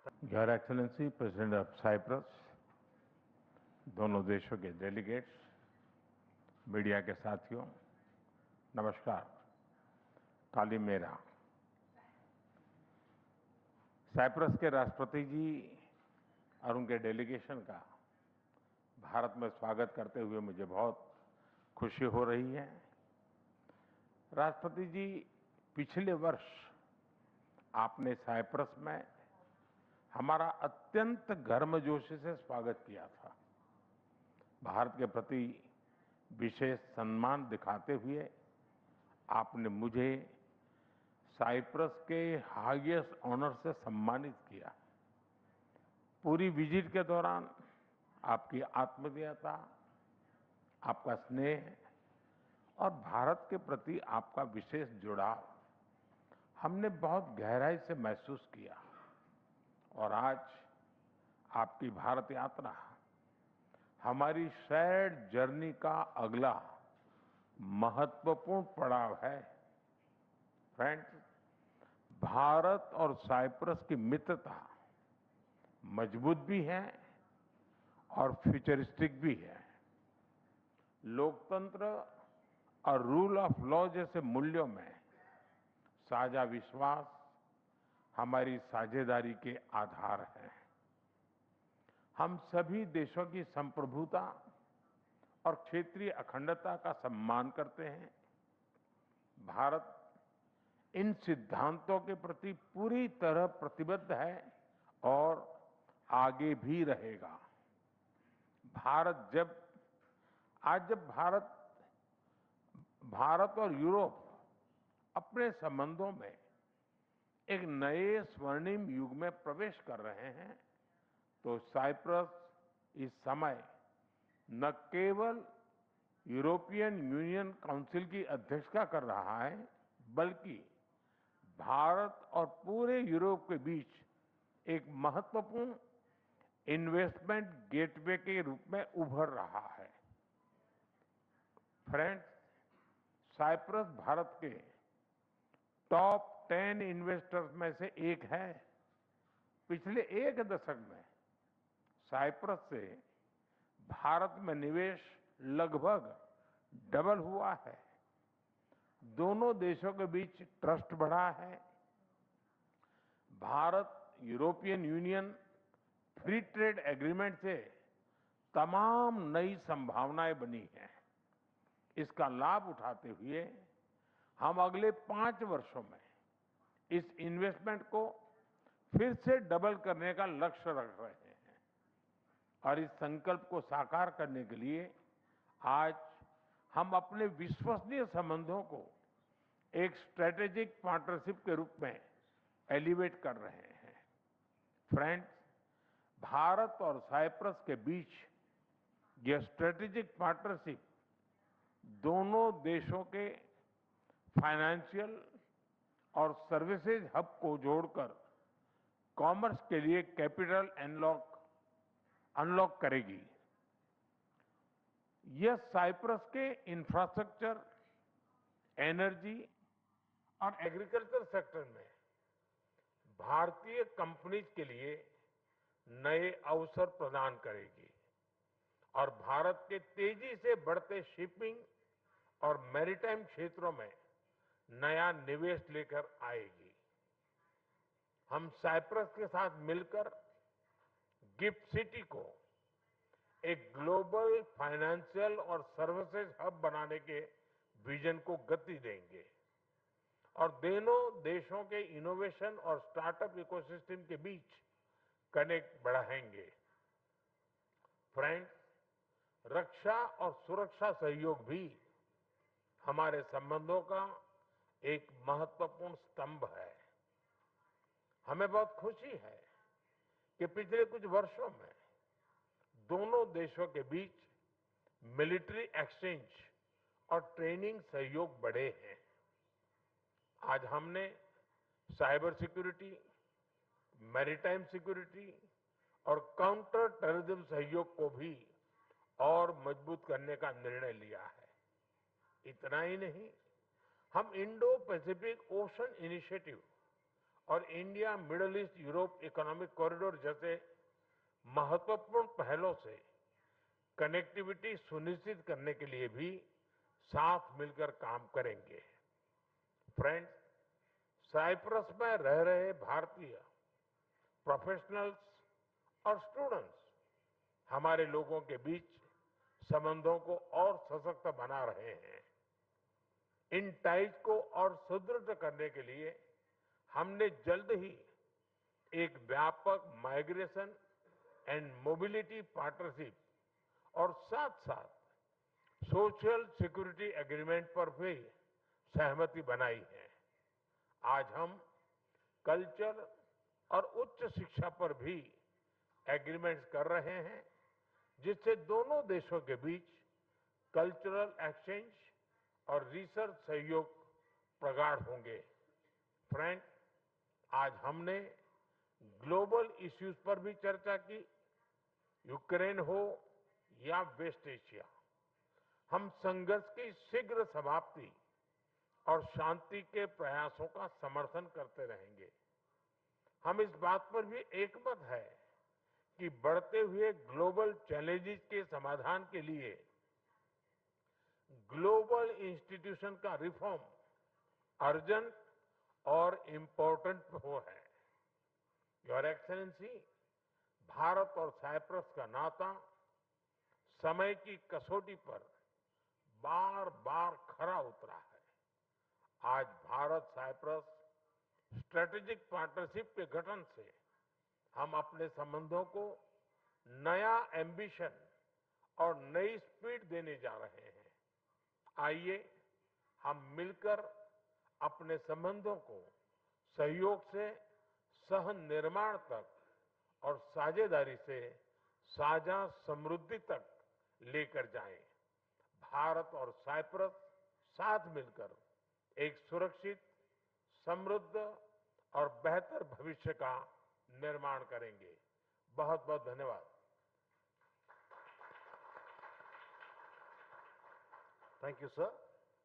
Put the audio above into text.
Your excellency president of Cyprus, दोनों देशों के डेलीगेट्स, मीडिया के साथियों, नमस्कार। कालीमेरा। साइप्रस के राष्ट्रपति जी और उनके डेलीगेशन का भारत में स्वागत करते हुए मुझे बहुत खुशी हो रही है। राष्ट्रपति जी, पिछले वर्ष आपने साइप्रस में हमारा अत्यंत गर्मजोशी से स्वागत किया था। भारत के प्रति विशेष सम्मान दिखाते हुए आपने मुझे साइप्रस के हाईएस्ट ऑनर से सम्मानित किया। पूरी विजिट के दौरान आपकी आत्मीयता, आपका स्नेह और भारत के प्रति आपका विशेष जुड़ाव हमने बहुत गहराई से महसूस किया। और आज आपकी भारत यात्रा हमारी शेयर्ड जर्नी का अगला महत्वपूर्ण पड़ाव है। फ्रेंड्स, भारत और साइप्रस की मित्रता मजबूत भी है और फ्यूचरिस्टिक भी है। लोकतंत्र और रूल ऑफ लॉ जैसे मूल्यों में साझा विश्वास हमारी साझेदारी के आधार है। हम सभी देशों की संप्रभुता और क्षेत्रीय अखंडता का सम्मान करते हैं। भारत इन सिद्धांतों के प्रति पूरी तरह प्रतिबद्ध है और आगे भी रहेगा। जब भारत और यूरोप अपने संबंधों में एक नए स्वर्णिम युग में प्रवेश कर रहे हैं, तो साइप्रस इस समय न केवल यूरोपियन यूनियन काउंसिल की अध्यक्षता कर रहा है, बल्कि भारत और पूरे यूरोप के बीच एक महत्वपूर्ण इन्वेस्टमेंट गेटवे के रूप में उभर रहा है। फ्रेंड्स, साइप्रस भारत के टॉप 10 इन्वेस्टर्स में से एक है। पिछले एक दशक में साइप्रस से भारत में निवेश लगभग डबल हुआ है। दोनों देशों के बीच ट्रस्ट बढ़ा है। Bharat European union free trade agreement से तमाम नई संभावनाएं बनी हैं। इसका लाभ उठाते हुए हम अगले 5 वर्षों में इस इन्वेस्टमेंट को फिर से डबल करने का लक्ष्य रख रहे हैं। और इस संकल्प को साकार करने के लिए आज हम अपने विश्वसनीय संबंधों को एक स्ट्रेटेजिक पार्टनरशिप के रूप में एलिवेट कर रहे हैं। फ्रेंड्स, भारत और साइप्रस के बीच यह स्ट्रेटेजिक पार्टनरशिप दोनों देशों के फाइनेंशियल और सर्विसेज हब को जोड़कर कॉमर्स के लिए कैपिटल अनलॉक करेगी। यह साइप्रस के इंफ्रास्ट्रक्चर, एनर्जी और एग्रीकल्चर सेक्टर में भारतीय कंपनीज के लिए नए अवसर प्रदान करेगी और भारत के तेजी से बढ़ते शिपिंग और मैरीटाइम क्षेत्रों में नया निवेश लेकर आएगी। हम साइप्रस के साथ मिलकर गिफ्ट सिटी को एक ग्लोबल फाइनेंशियल और सर्विसेज हब बनाने के विजन को गति देंगे और दोनों देशों के इनोवेशन और स्टार्टअप इकोसिस्टम के बीच कनेक्ट बढ़ाएंगे। फ्रेंड्स, रक्षा और सुरक्षा सहयोग भी हमारे संबंधों का एक महत्वपूर्ण स्तंभ है। हमें बहुत खुशी है कि पिछले कुछ वर्षों में दोनों देशों के बीच मिलिट्री एक्सचेंज और ट्रेनिंग सहयोग बढ़े हैं। आज हमने साइबर सिक्योरिटी, मैरीटाइम सिक्योरिटी और काउंटर टेररिज्म सहयोग को भी और मजबूत करने का निर्णय लिया है। इतना ही नहीं, हम इंडो पैसिफिक ओशन इनिशिएटिव और India middle east Europe economic corridor जैसे महत्वपूर्ण पहलों से कनेक्टिविटी सुनिश्चित करने के लिए भी साथ मिलकर काम करेंगे। फ्रेंड्स, साइप्रस में रह रहे भारतीय प्रोफेशनल्स और स्टूडेंट्स हमारे लोगों के बीच संबंधों को और सशक्त बना रहे हैं। इन टाइज को और सुदृढ़ करने के लिए हमने जल्द ही एक व्यापक माइग्रेशन एंड मोबिलिटी पार्टनरशिप और साथ-साथ सोशल सिक्योरिटी एग्रीमेंट पर भी सहमति बनाई है। आज हम कल्चर और उच्च शिक्षा पर भी एग्रीमेंट्स कर रहे हैं, जिससे दोनों देशों के बीच कल्चरल एक्सचेंज और रिसर्च सहयोग प्रगाढ़ होंगे। फ्रेंड, आज हमने ग्लोबल इश्यूज पर भी चर्चा की। यूक्रेन हो या वेस्ट एशिया, हम संघर्ष की शीघ्र समाप्ति और शांति के प्रयासों का समर्थन करते रहेंगे। हम इस बात पर भी एकमत है कि बढ़ते हुए ग्लोबल चैलेंजेस के समाधान के लिए ग्लोबल इंस्टीट्यूशन का रिफॉर्म अर्जेंट और इम्पोर्टेंट हो है। योर एक्सेलेंसी, भारत और साइप्रस का नाता समय की कसौटी पर बार बार खरा उतरा है। आज भारत साइप्रस स्ट्रेटेजिक पार्टनरशिप के गठन से हम अपने संबंधों को नया एम्बिशन और नई स्पीड देने जा रहे हैं। आइए हम मिलकर अपने संबंधों को सहयोग से सह निर्माण तक और साझेदारी से साझा समृद्धि तक लेकर जाएं। भारत और साइप्रस साथ मिलकर एक सुरक्षित, समृद्ध और बेहतर भविष्य का निर्माण करेंगे। बहुत बहुत धन्यवाद। Thank you, sir.